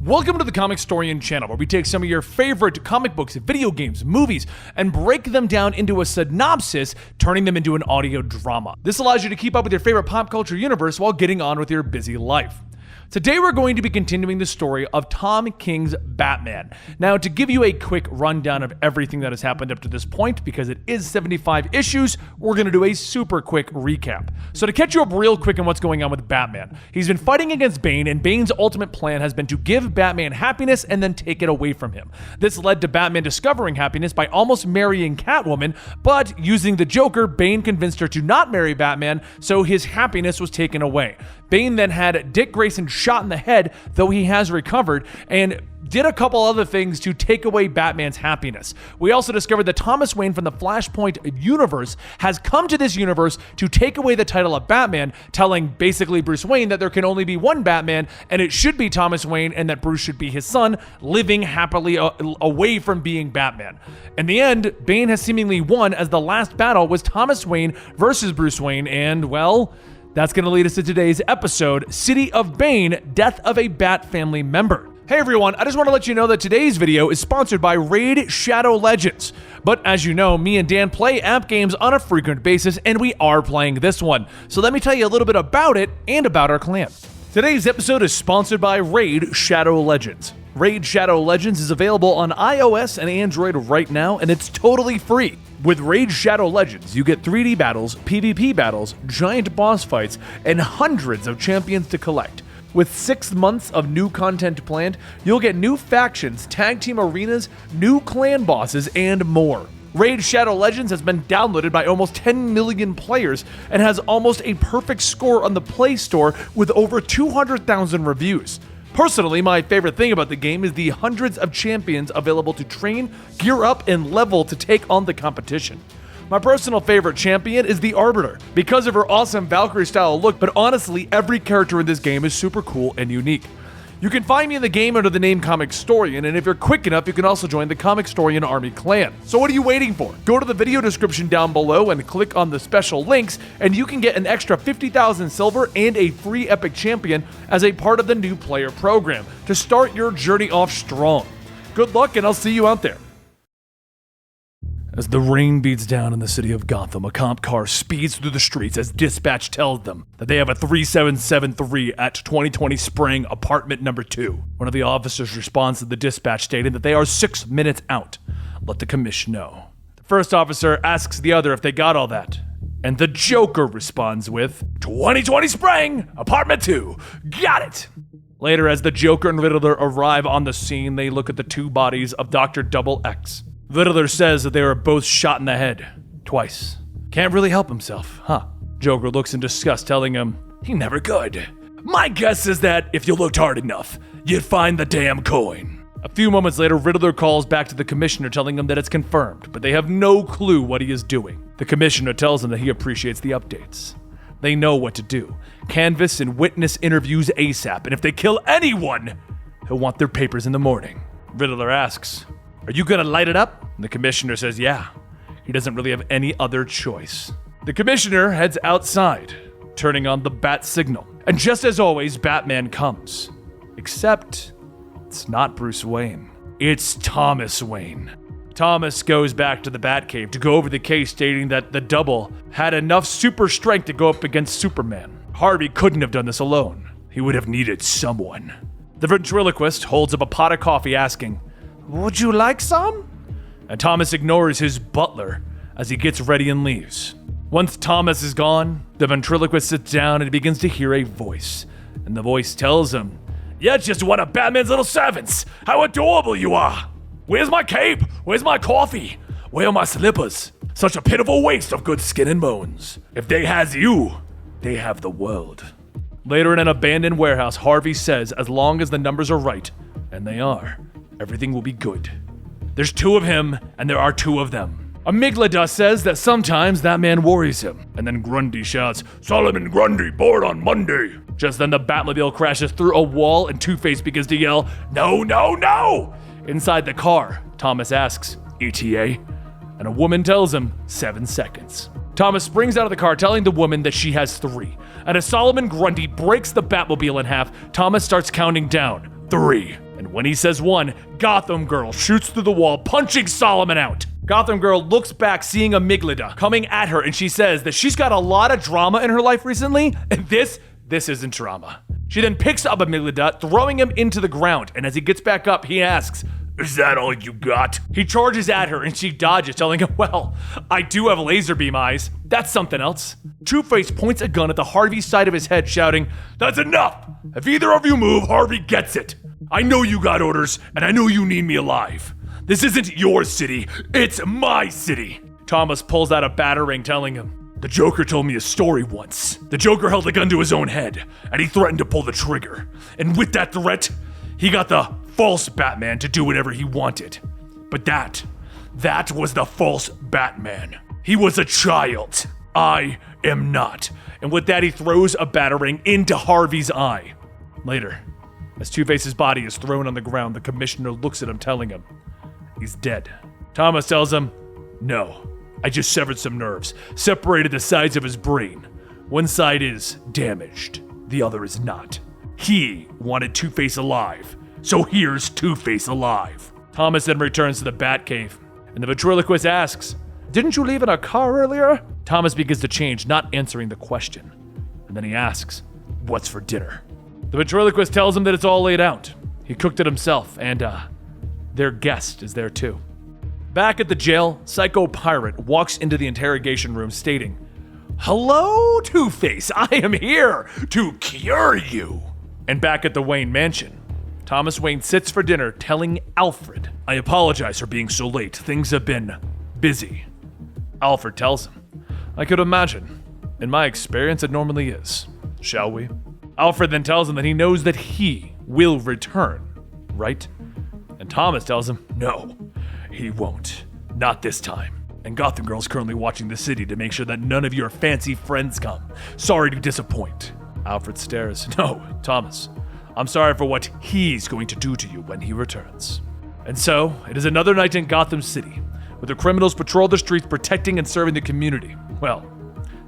Welcome to the Comicstorian channel, where we take some of your favorite comic books, video games, movies, and break them down into a synopsis, turning them into an audio drama. This allows you to keep up with your favorite pop culture universe while getting on with your busy life. Today we're going to be continuing the story of Tom King's Batman. Now, to give you a quick rundown of everything that has happened up to this point, because it is 75 issues, we're going to do a super quick recap. So to catch you up real quick on what's going on with Batman, he's been fighting against Bane, and Bane's ultimate plan has been to give Batman happiness and then take it away from him. This led to Batman discovering happiness by almost marrying Catwoman, but using the Joker, Bane convinced her to not marry Batman, so his happiness was taken away. Bane then had Dick Grayson shot in the head, though he has recovered, and did a couple other things to take away Batman's happiness. We also discovered that Thomas Wayne from the Flashpoint universe has come to this universe to take away the title of Batman, telling basically Bruce Wayne that there can only be one Batman, and it should be Thomas Wayne, and that Bruce should be his son, living happily away from being Batman. In the end, Bane has seemingly won, as the last battle was Thomas Wayne versus Bruce Wayne, and well, that's going to lead us to today's episode, City of Bane, Death of a Bat Family Member. Hey everyone, I just want to let you know that today's video is sponsored by Raid Shadow Legends. But as you know, me and Dan play app games on a frequent basis, and we are playing this one. So let me tell you a little bit about it and about our clan. Today's episode is sponsored by Raid Shadow Legends. Raid Shadow Legends is available on iOS and Android right now, and it's totally free. With Raid Shadow Legends, you get 3D battles, PvP battles, giant boss fights, and hundreds of champions to collect. With 6 months of new content planned, you'll get new factions, tag team arenas, new clan bosses, and more. Raid Shadow Legends has been downloaded by almost 10 million players and has almost a perfect score on the Play Store with over 200,000 reviews. Personally, my favorite thing about the game is the hundreds of champions available to train, gear up, and level to take on the competition. My personal favorite champion is the Arbiter, because of her awesome Valkyrie-style look, but honestly, every character in this game is super cool and unique. You can find me in the game under the name Comicstorian, and if you're quick enough, you can also join the Comicstorian Army clan. So what are you waiting for? Go to the video description down below and click on the special links, and you can get an extra 50,000 silver and a free epic champion as a part of the new player program to start your journey off strong. Good luck, and I'll see you out there. As the rain beats down in the city of Gotham, a cop car speeds through the streets as dispatch tells them that they have a 3773 at 2020 Spring, apartment number 2. One of the officers responds to the dispatch stating that they are 6 minutes out. Let the commission know. The first officer asks the other if they got all that, and the Joker responds with, 2020 Spring, apartment 2, got it! Later, as the Joker and Riddler arrive on the scene, they look at the two bodies of Dr. Double X. Riddler says that they were both shot in the head. Twice. Can't really help himself, huh? Joker looks in disgust, telling him, he never could. My guess is that if you looked hard enough, you'd find the damn coin. A few moments later, Riddler calls back to the commissioner, telling him that it's confirmed, but they have no clue what he is doing. The commissioner tells him that he appreciates the updates. They know what to do. Canvass and witness interviews ASAP, and if they kill anyone, he'll want their papers in the morning. Riddler asks, are you gonna light it up? And the commissioner says, yeah. He doesn't really have any other choice. The commissioner heads outside, turning on the bat signal. And just as always, Batman comes. Except, it's not Bruce Wayne. It's Thomas Wayne. Thomas goes back to the Batcave to go over the case, stating that the double had enough super strength to go up against Superman. Harvey couldn't have done this alone. He would have needed someone. The ventriloquist holds up a pot of coffee, asking, would you like some? And Thomas ignores his butler as he gets ready and leaves. Once Thomas is gone, the ventriloquist sits down and he begins to hear a voice. And the voice tells him, you're just one of Batman's little servants. How adorable you are. Where's my cape? Where's my coffee? Where are my slippers? Such a pitiful waste of good skin and bones. If they has you, they have the world. Later in an abandoned warehouse, Harvey says as long as the numbers are right, and they are, everything will be good. There's 2 of him, and there are 2 of them. Amygdala says that sometimes that man worries him. And then Grundy shouts, Solomon Grundy, born on Monday. Just then the Batmobile crashes through a wall and Two-Face begins to yell, no, no, no! Inside the car, Thomas asks, ETA? And a woman tells him, 7 seconds. Thomas springs out of the car telling the woman that she has 3. And as Solomon Grundy breaks the Batmobile in half, Thomas starts counting down. 3, And when he says 1, Gotham Girl shoots through the wall, punching Solomon out. Gotham Girl looks back, seeing Amygdala coming at her, and she says that she's got a lot of drama in her life recently, and this isn't drama. She then picks up Amygdala, throwing him into the ground, and as he gets back up, he asks, "Is that all you got?" He charges at her, and she dodges, telling him, "Well, I do have laser beam eyes. That's something else." Two-Face points a gun at the Harvey side of his head, shouting, "That's enough! If either of you move, Harvey gets it. I know you got orders, and I know you need me alive. This isn't your city, it's my city." Thomas pulls out a batarang, telling him, "The Joker told me a story once. The Joker held a gun to his own head, and he threatened to pull the trigger. And with that threat, he got the false Batman to do whatever he wanted. But that was the false Batman. He was a child. I am not." And with that, he throws a batarang into Harvey's eye. Later, as Two-Face's body is thrown on the ground, the commissioner looks at him, telling him he's dead. Thomas tells him, "No, I just severed some nerves, separated the sides of his brain. One side is damaged, the other is not. He wanted Two-Face alive, so here's Two-Face alive." Thomas then returns to the Batcave, and the ventriloquist asks, "Didn't you leave in a car earlier?" Thomas begins to change, not answering the question. And then he asks, "What's for dinner?" The ventriloquist tells him that it's all laid out. He cooked it himself, and their guest is there too. Back at the jail, Psycho Pirate walks into the interrogation room, stating, "Hello, Two-Face, I am here to cure you." And back at the Wayne mansion, Thomas Wayne sits for dinner, telling Alfred, "I apologize for being so late. Things have been busy." Alfred tells him, "I could imagine. In my experience, it normally is. Shall we?" Alfred then tells him that he knows that he will return, right? And Thomas tells him, "No, he won't. Not this time. And Gotham Girl's currently watching the city to make sure that none of your fancy friends come. Sorry to disappoint." Alfred stares. "No, Thomas. I'm sorry for what he's going to do to you when he returns." And so, it is another night in Gotham City, where the criminals patrol the streets protecting and serving the community. Well,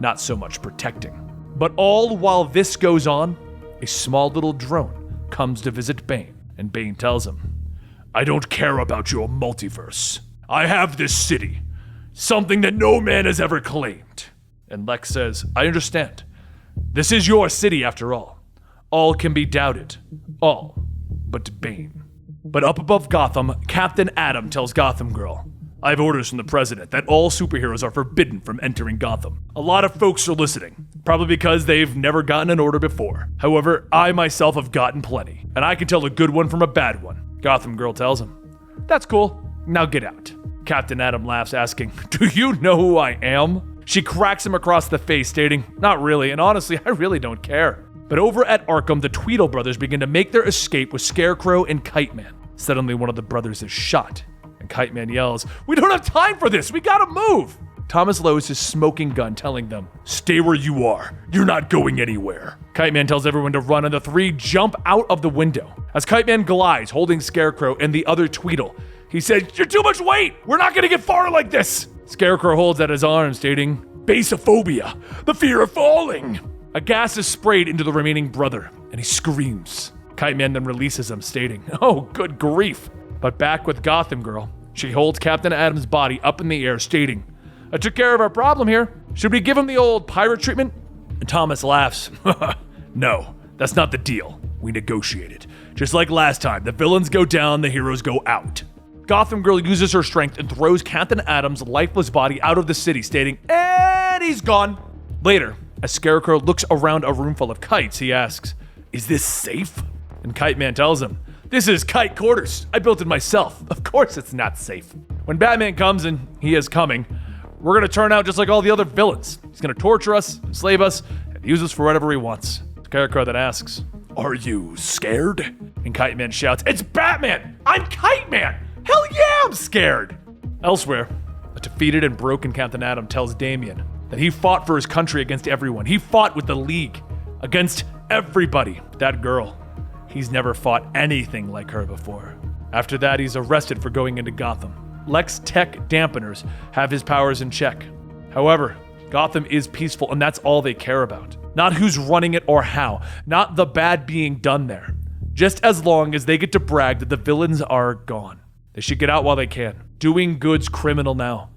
not so much protecting. But all while this goes on, a small little drone comes to visit Bane, and Bane tells him, "I don't care about your multiverse. I have this city, something that no man has ever claimed." And Lex says, "I understand. This is your city after all. All can be doubted. All but Bane." But up above Gotham, Captain Atom tells Gotham Girl, "I have orders from the president that all superheroes are forbidden from entering Gotham. A lot of folks are listening, probably because they've never gotten an order before. However, I myself have gotten plenty, and I can tell a good one from a bad one." Gotham Girl tells him, "That's cool. Now get out." Captain Atom laughs, asking, "Do you know who I am?" She cracks him across the face, stating, "Not really, and honestly, I really don't care." But over at Arkham, the Tweedle brothers begin to make their escape with Scarecrow and Kite Man. Suddenly, one of the brothers is shot, and Kite Man yells, "We don't have time for this! We gotta move!" Thomas lowers his smoking gun, telling them, "Stay where you are. You're not going anywhere." Kite Man tells everyone to run, and the three jump out of the window. As Kite Man glides, holding Scarecrow and the other Tweedle, he says, "You're too much weight! We're not gonna get far like this!" Scarecrow holds at his arm, stating, "Basophobia, the fear of falling." A gas is sprayed into the remaining brother, and he screams. Kite Man then releases him, stating, "Oh, good grief." But back with Gotham Girl, she holds Captain Atom's body up in the air, stating, "I took care of our problem here. Should we give him the old pirate treatment?" And Thomas laughs. "No, that's not the deal. We negotiated. Just like last time, the villains go down, the heroes go out." Gotham Girl uses her strength and throws Captain Atom's lifeless body out of the city, stating, "And he's gone." Later, as Scarecrow looks around a room full of kites, he asks, "Is this safe?" And Kite Man tells him, "This is Kite Quarters. I built it myself. Of course it's not safe." When Batman comes, and he is coming, we're gonna turn out just like all the other villains. He's gonna torture us, enslave us, and use us for whatever he wants. Scarecrow then asks, "Are you scared?" And Kite Man shouts, "It's Batman! I'm Kite Man! Hell yeah, I'm scared!" Elsewhere, a defeated and broken Captain Atom tells Damian that he fought for his country against everyone. He fought with the League, against everybody. That girl, he's never fought anything like her before. After that, he's arrested for going into Gotham. Lex Tech dampeners have his powers in check. However, Gotham is peaceful, and that's all they care about. Not who's running it or how. Not the bad being done there. just as long as they get to brag that the villains are gone. They should get out while they can. Doing good's criminal now.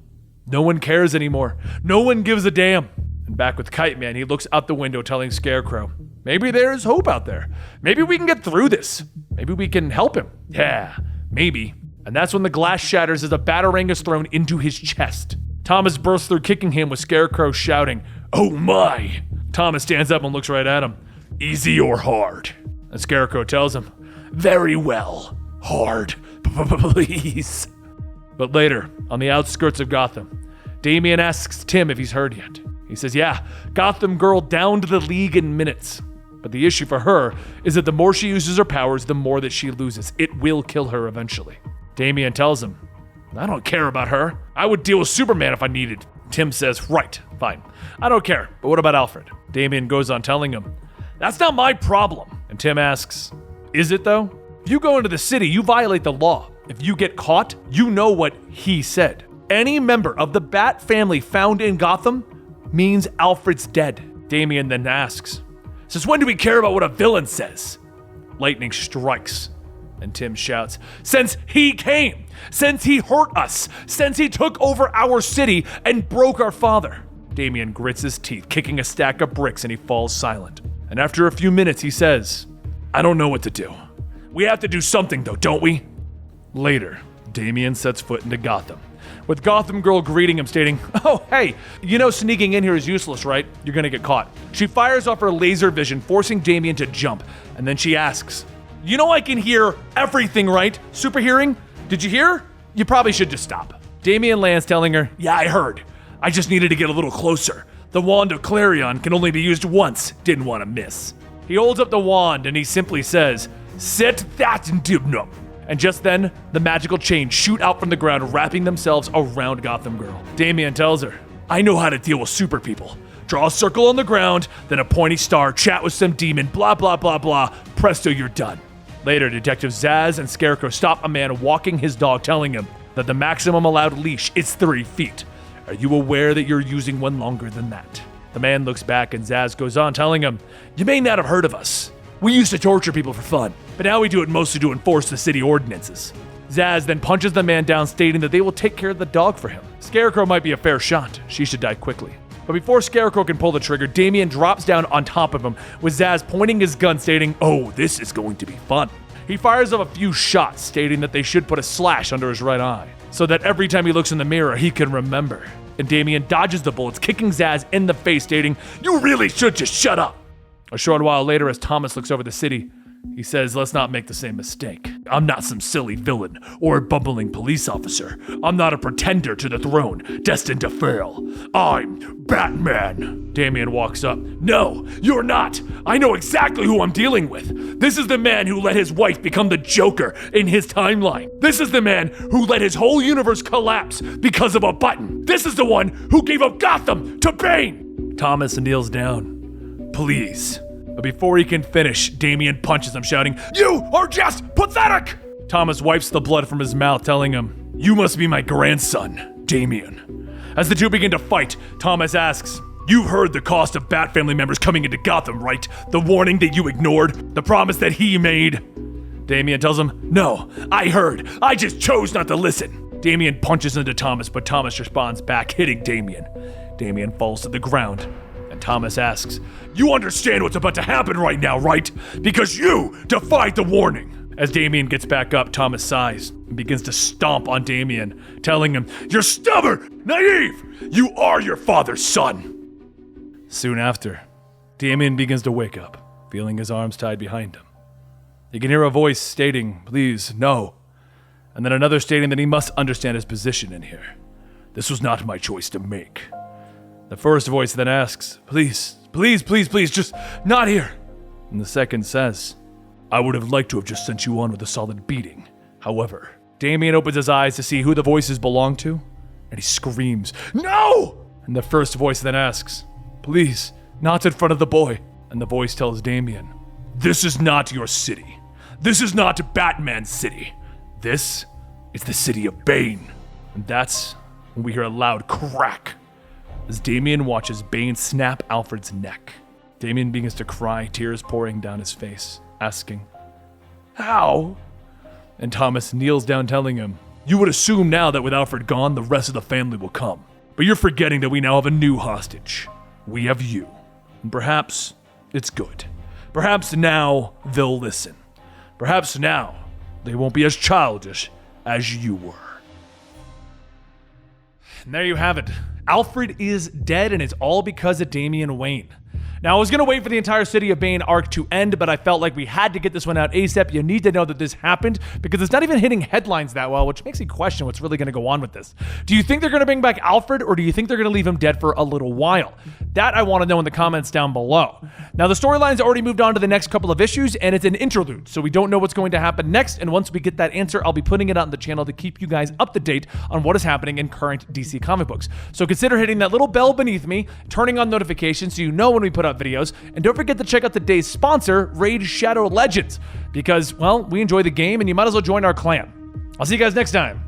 No one cares anymore. No one gives a damn. And back with Kite Man, he looks out the window telling Scarecrow, maybe there's hope out there. Maybe we can get through this. Maybe we can help him. Yeah, maybe. And that's when the glass shatters as a batarang is thrown into his chest. Thomas bursts through, kicking him with Scarecrow shouting, "Oh my!" Thomas stands up and looks right at him. "Easy or hard?" And Scarecrow tells him, "Very well. Hard. Please." But later, on the outskirts of Gotham, Damian asks Tim if he's heard yet. He says, yeah, Gotham Girl downed the League in minutes. But the issue for her is that the more she uses her powers, the more that she loses. It will kill her eventually. Damian tells him, I don't care about her. I would deal with Superman if I needed. Tim says, right, fine. I don't care, but what about Alfred? Damian goes on telling him, that's not my problem. And Tim asks, is it though? If you go into the city, you violate the law. If you get caught, you know what he said. Any member of the Bat family found in Gotham means Alfred's dead. Damian then asks, since when do we care about what a villain says? Lightning strikes, and Tim shouts, since he came, since he hurt us, since he took over our city and broke our father. Damian grits his teeth, kicking a stack of bricks, and he falls silent. And after a few minutes, he says, I don't know what to do. We have to do something though, don't we? Later, Damian sets foot into Gotham, with Gotham Girl greeting him, stating, oh, hey, you know sneaking in here is useless, right? You're gonna get caught. She fires off her laser vision, forcing Damian to jump, and then she asks, you know I can hear everything, right? Super hearing? Did you hear? You probably should just stop. Damian lands, telling her, yeah, I heard. I just needed to get a little closer. The wand of Clarion can only be used once. Didn't want to miss. He holds up the wand and he simply says, set that in Dibnum. And just then, the magical chains shoot out from the ground, wrapping themselves around Gotham Girl. Damian tells her, I know how to deal with super people. Draw a circle on the ground, then a pointy star, chat with some demon, blah, blah, blah, blah. Presto, you're done. Later, Detective Zsasz and Scarecrow stop a man walking his dog, telling him that the maximum allowed leash is 3 feet. Are you aware that you're using one longer than that? The man looks back and Zsasz goes on, telling him, you may not have heard of us. We used to torture people for fun, but now we do it mostly to enforce the city ordinances. Zsasz then punches the man down, stating that they will take care of the dog for him. Scarecrow might be a fair shot. She should die quickly. But before Scarecrow can pull the trigger, Damian drops down on top of him, with Zsasz pointing his gun, stating, oh, this is going to be fun. He fires off a few shots, stating that they should put a slash under his right eye, so that every time he looks in the mirror, he can remember. And Damian dodges the bullets, kicking Zsasz in the face, stating, you really should just shut up. A short while later, as Thomas looks over the city, he says, let's not make the same mistake. I'm not some silly villain or a bumbling police officer. I'm not a pretender to the throne, destined to fail. I'm Batman. Damian walks up. No, you're not. I know exactly who I'm dealing with. This is the man who let his wife become the Joker in his timeline. This is the man who let his whole universe collapse because of a button. This is the one who gave up Gotham to Bane. Thomas kneels down. Please. But before he can finish, Damian punches him, shouting, you are just pathetic! Thomas wipes the blood from his mouth, telling him, you must be my grandson, Damian. As the two begin to fight, Thomas asks, you've heard the cost of Bat family members coming into Gotham, right? The warning that you ignored? The promise that he made? Damian tells him, no, I heard. I just chose not to listen. Damian punches into Thomas, but Thomas responds back, hitting Damian. Damian falls to the ground. Thomas asks, you understand what's about to happen right now, right? Because you defied the warning. As Damian gets back up, Thomas sighs and begins to stomp on Damian, telling him, you're stubborn, naive, you are your father's son. Soon after, Damian begins to wake up, feeling his arms tied behind him. He can hear a voice stating, please, no, and then another stating that he must understand his position in here. This was not my choice to make. The first voice then asks, please, please, please, please, just not here. And the second says, I would have liked to have just sent you on with a solid beating. However, Damian opens his eyes to see who the voices belong to, and he screams, no! And the first voice then asks, please, not in front of the boy. And the voice tells Damian, this is not your city. This is not Batman's city. This is the city of Bane. And that's when we hear a loud crack as Damian watches Bane snap Alfred's neck. Damian begins to cry, tears pouring down his face, asking, How? And Thomas kneels down telling him, "You would assume now that with Alfred gone, the rest of the family will come. But you're forgetting that we now have a new hostage. We have you. And perhaps it's good. Perhaps now they'll listen. Perhaps now they won't be as childish as you were." And there you have it. Alfred is dead, and it's all because of Damian Wayne. Now, I was going to wait for the entire City of Bane arc to end, but I felt like we had to get this one out ASAP. You need to know that this happened because it's not even hitting headlines that well, which makes me question what's really going to go on with this. Do you think they're going to bring back Alfred, or do you think they're going to leave him dead for a little while? That I want to know in the comments down below. Now, the storyline's already moved on to the next couple of issues, and it's an interlude, so we don't know what's going to happen next, and once we get that answer, I'll be putting it out on the channel to keep you guys up to date on what is happening in current DC comic books. So consider hitting that little bell beneath me, turning on notifications so you know when we put out videos, and don't forget to check out today's sponsor, Raid Shadow Legends, because, well, we enjoy the game and you might as well join our clan. I'll see you guys next time.